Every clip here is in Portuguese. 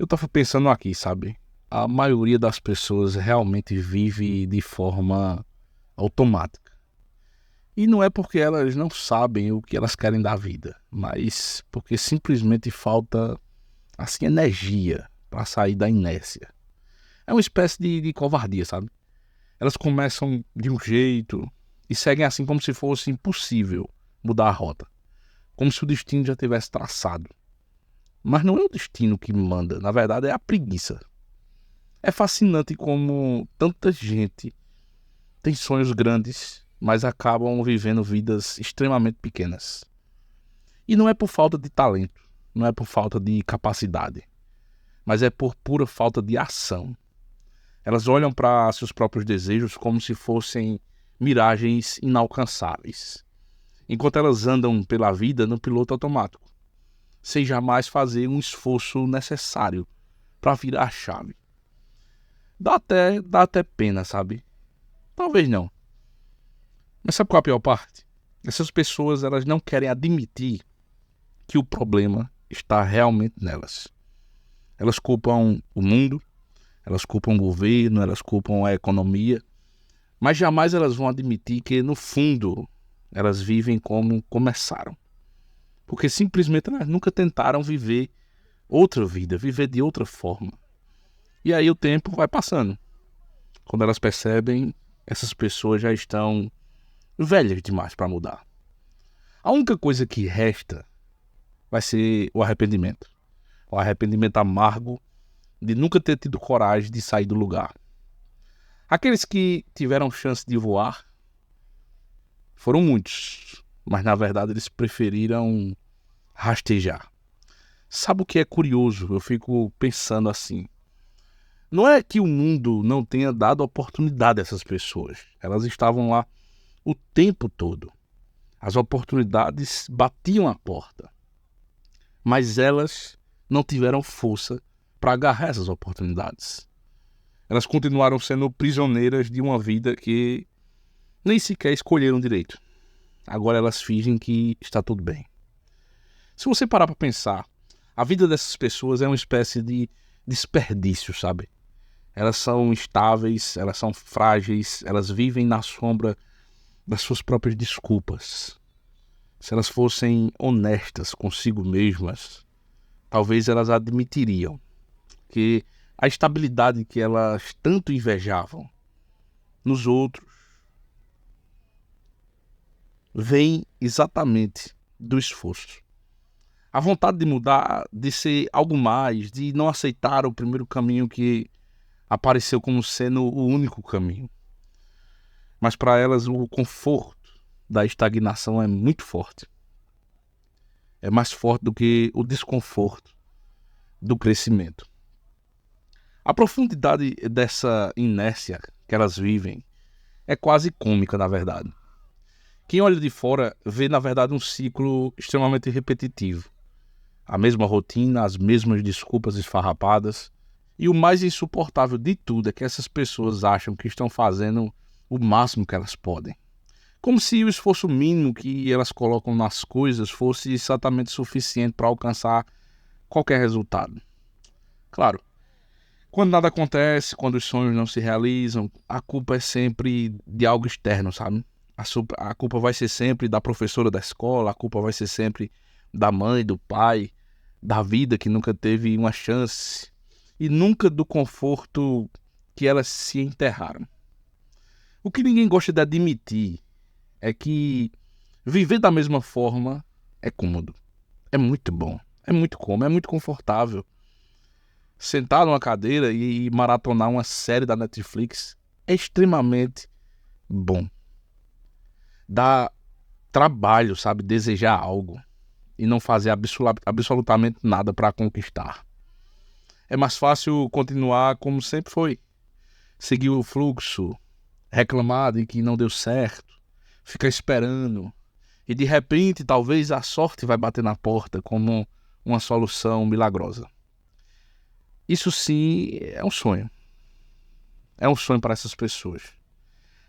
Eu tava pensando aqui, sabe? A maioria das pessoas realmente vive de forma automática. E não é porque elas não sabem o que elas querem da vida, mas porque simplesmente falta, assim, energia para sair da inércia. É uma espécie de covardia, sabe? Elas começam de um jeito e seguem assim como se fosse impossível mudar a rota. Como se o destino já tivesse traçado. Mas não é o destino que manda, na verdade é a preguiça. É fascinante como tanta gente tem sonhos grandes, mas acabam vivendo vidas extremamente pequenas. E não é por falta de talento, não é por falta de capacidade, mas é por pura falta de ação. Elas olham para seus próprios desejos como se fossem miragens inalcançáveis, enquanto elas andam pela vida no piloto automático, sem jamais fazer um esforço necessário para virar a chave. Dá até pena, sabe? Talvez não. Mas sabe qual é a pior parte? Essas pessoas, elas não querem admitir que o problema está realmente nelas. Elas culpam o mundo, elas culpam o governo, elas culpam a economia, mas jamais elas vão admitir que, no fundo, elas vivem como começaram. Porque simplesmente elas nunca tentaram viver outra vida, viver de outra forma. E aí o tempo vai passando. Quando elas percebem, essas pessoas já estão velhas demais para mudar. A única coisa que resta vai ser o arrependimento. O arrependimento amargo de nunca ter tido coragem de sair do lugar. Aqueles que tiveram chance de voar foram muitos, mas na verdade eles preferiram rastejar. Sabe o que é curioso? Eu fico pensando assim. Não é que o mundo não tenha dado oportunidade a essas pessoas. Elas estavam lá o tempo todo. As oportunidades batiam a porta. Mas elas não tiveram força para agarrar essas oportunidades. Elas continuaram sendo prisioneiras de uma vida que nem sequer escolheram direito. Agora elas fingem que está tudo bem. Se você parar para pensar, a vida dessas pessoas é uma espécie de desperdício, sabe? Elas são instáveis, elas são frágeis, elas vivem na sombra das suas próprias desculpas. Se elas fossem honestas consigo mesmas, talvez elas admitiriam que a estabilidade que elas tanto invejavam nos outros vem exatamente do esforço. A vontade de mudar, de ser algo mais, de não aceitar o primeiro caminho que apareceu como sendo o único caminho. Mas para elas o conforto da estagnação é muito forte. É mais forte do que o desconforto do crescimento. A profundidade dessa inércia que elas vivem é quase cômica, na verdade. Quem olha de fora vê, na verdade, um ciclo extremamente repetitivo. A mesma rotina, as mesmas desculpas esfarrapadas. E o mais insuportável de tudo é que essas pessoas acham que estão fazendo o máximo que elas podem. Como se o esforço mínimo que elas colocam nas coisas fosse exatamente suficiente para alcançar qualquer resultado. Claro, quando nada acontece, quando os sonhos não se realizam, a culpa é sempre de algo externo, sabe? A culpa vai ser sempre da professora da escola, a culpa vai ser sempre da mãe, do pai, da vida que nunca teve uma chance e nunca do conforto que elas se enterraram. O que ninguém gosta de admitir é que viver da mesma forma é cômodo, é muito bom, é muito cômodo, é muito confortável. Sentar numa cadeira e maratonar uma série da Netflix é extremamente bom. Dá trabalho, sabe, desejar algo e não fazer absolutamente nada para conquistar. É mais fácil continuar como sempre foi. Seguir o fluxo, reclamar de que não deu certo, ficar esperando e de repente talvez a sorte vai bater na porta como uma solução milagrosa. Isso sim é um sonho. É um sonho para essas pessoas.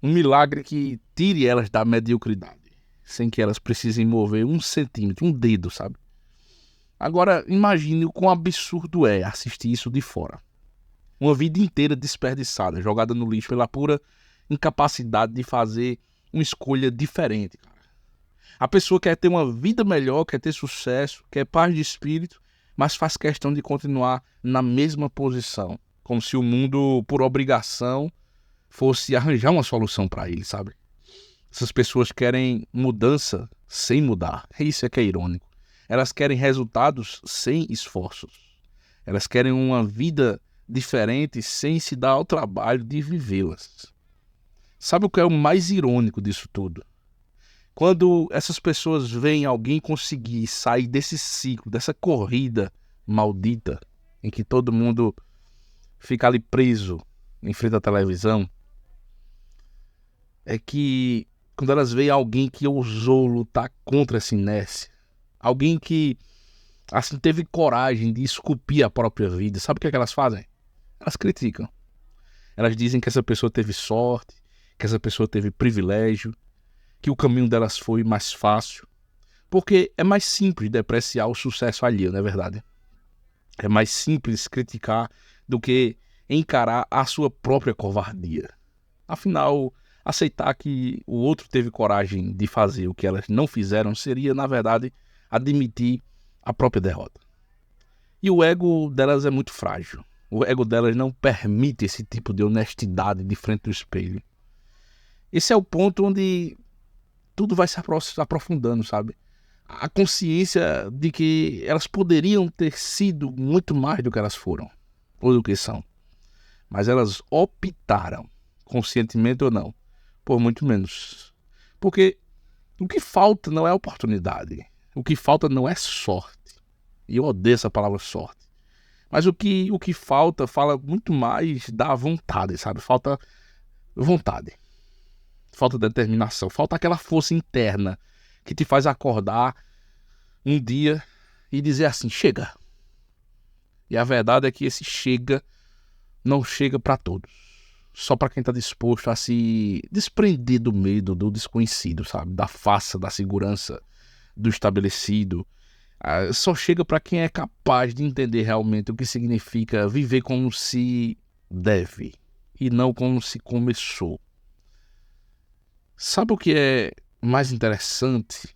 Um milagre que tire elas da mediocridade, sem que elas precisem mover um centímetro, um dedo, sabe? Agora, imagine o quão absurdo é assistir isso de fora. Uma vida inteira desperdiçada, jogada no lixo pela pura incapacidade de fazer uma escolha diferente, cara. A pessoa quer ter uma vida melhor, quer ter sucesso, quer paz de espírito, mas faz questão de continuar na mesma posição, como se o mundo, por obrigação, fosse arranjar uma solução para ele, sabe? Essas pessoas querem mudança sem mudar. Isso é que é irônico. Elas querem resultados sem esforços. Elas querem uma vida diferente sem se dar ao trabalho de vivê-las. Sabe o que é o mais irônico disso tudo? Quando essas pessoas veem alguém conseguir sair desse ciclo, dessa corrida maldita, em que todo mundo fica ali preso em frente à televisão, é que quando elas veem alguém que ousou lutar contra essa inércia, alguém que assim teve coragem de esculpir a própria vida, sabe o que é que elas fazem? Elas criticam. Elas dizem que essa pessoa teve sorte, que essa pessoa teve privilégio, que o caminho delas foi mais fácil, porque é mais simples depreciar o sucesso alheio, não é verdade? É mais simples criticar do que encarar a sua própria covardia. Afinal, aceitar que o outro teve coragem de fazer o que elas não fizeram seria, na verdade, admitir a própria derrota. E o ego delas é muito frágil. O ego delas não permite esse tipo de honestidade de frente do espelho. Esse é o ponto onde tudo vai se aprofundando, sabe? A consciência de que elas poderiam ter sido muito mais do que elas foram, ou do que são. Mas elas optaram, conscientemente ou não, por muito menos. Porque o que falta não é oportunidade. O que falta não é sorte. E eu odeio essa palavra sorte. Mas o que falta fala muito mais da vontade, sabe? Falta vontade. Falta determinação. Falta aquela força interna que te faz acordar um dia e dizer assim, chega. E a verdade é que esse chega não chega para todos. Só para quem está disposto a se desprender do medo, do desconhecido, sabe? Da farsa, da segurança, do estabelecido. Só chega para quem é capaz de entender realmente o que significa viver como se deve e não como se começou. Sabe o que é mais interessante?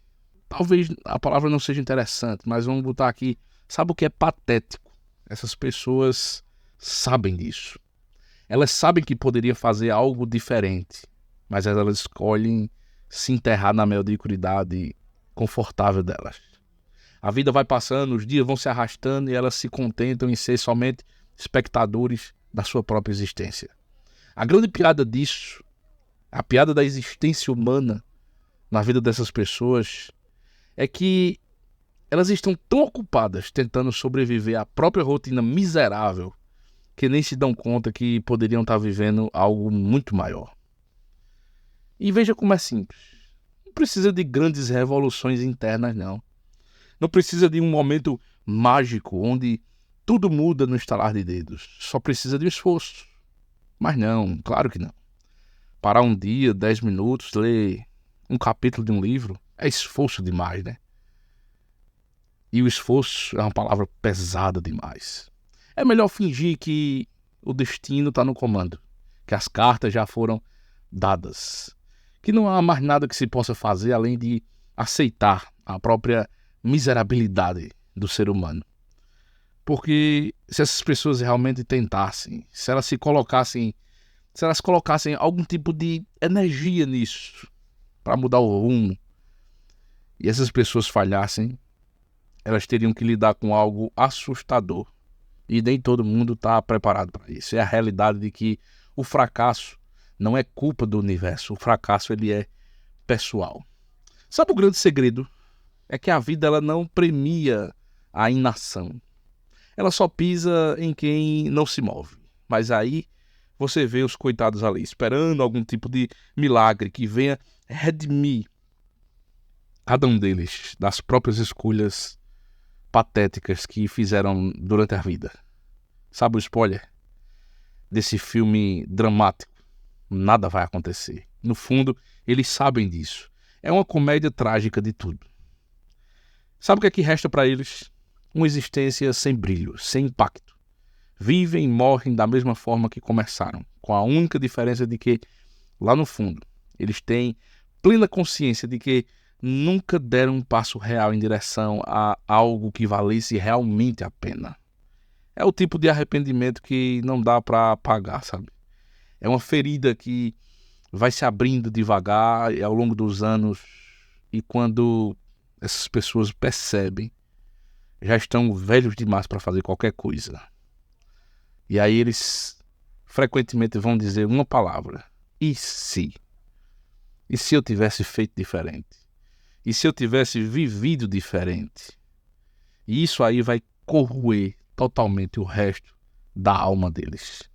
Talvez a palavra não seja interessante, mas vamos botar aqui. Sabe o que é patético? Essas pessoas sabem disso. Elas sabem que poderiam fazer algo diferente, mas elas escolhem se enterrar na mediocridade confortável delas. A vida vai passando, os dias vão se arrastando e elas se contentam em ser somente espectadores da sua própria existência. A grande piada disso, a piada da existência humana na vida dessas pessoas, é que elas estão tão ocupadas tentando sobreviver à própria rotina miserável que nem se dão conta que poderiam estar vivendo algo muito maior. E veja como é simples. Não precisa de grandes revoluções internas, não. Não precisa de um momento mágico onde tudo muda no estalar de dedos. Só precisa de esforço. Mas não, claro que não. Parar um dia, 10 minutos, ler um capítulo de um livro, é esforço demais, né? E o esforço é uma palavra pesada demais. É melhor fingir que o destino está no comando, que as cartas já foram dadas, que não há mais nada que se possa fazer além de aceitar a própria miserabilidade do ser humano. Porque se essas pessoas realmente tentassem, se elas colocassem algum tipo de energia nisso, para mudar o rumo, e essas pessoas falhassem, elas teriam que lidar com algo assustador. E nem todo mundo está preparado para isso. É a realidade de que o fracasso não é culpa do universo. O fracasso ele é pessoal. Sabe o grande segredo? É que a vida ela não premia a inação. Ela só pisa em quem não se move. Mas aí você vê os coitados ali, esperando algum tipo de milagre que venha redimir cada um deles das próprias escolhas patéticas que fizeram durante a vida. Sabe o spoiler desse filme dramático? Nada vai acontecer. No fundo, eles sabem disso. É uma comédia trágica de tudo. Sabe o que é que resta para eles? uma existência sem brilho, sem impacto. Vivem e morrem da mesma forma que começaram, com a única diferença de que, lá no fundo, eles têm plena consciência de que nunca deram um passo real em direção a algo que valesse realmente a pena. É o tipo de arrependimento que não dá para apagar, sabe? É uma ferida que vai se abrindo devagar ao longo dos anos, e quando essas pessoas percebem, já estão velhos demais para fazer qualquer coisa. E aí eles frequentemente vão dizer uma palavra: e se? E se eu tivesse feito diferente? E se eu tivesse vivido diferente? E isso aí vai corroer totalmente o resto da alma deles.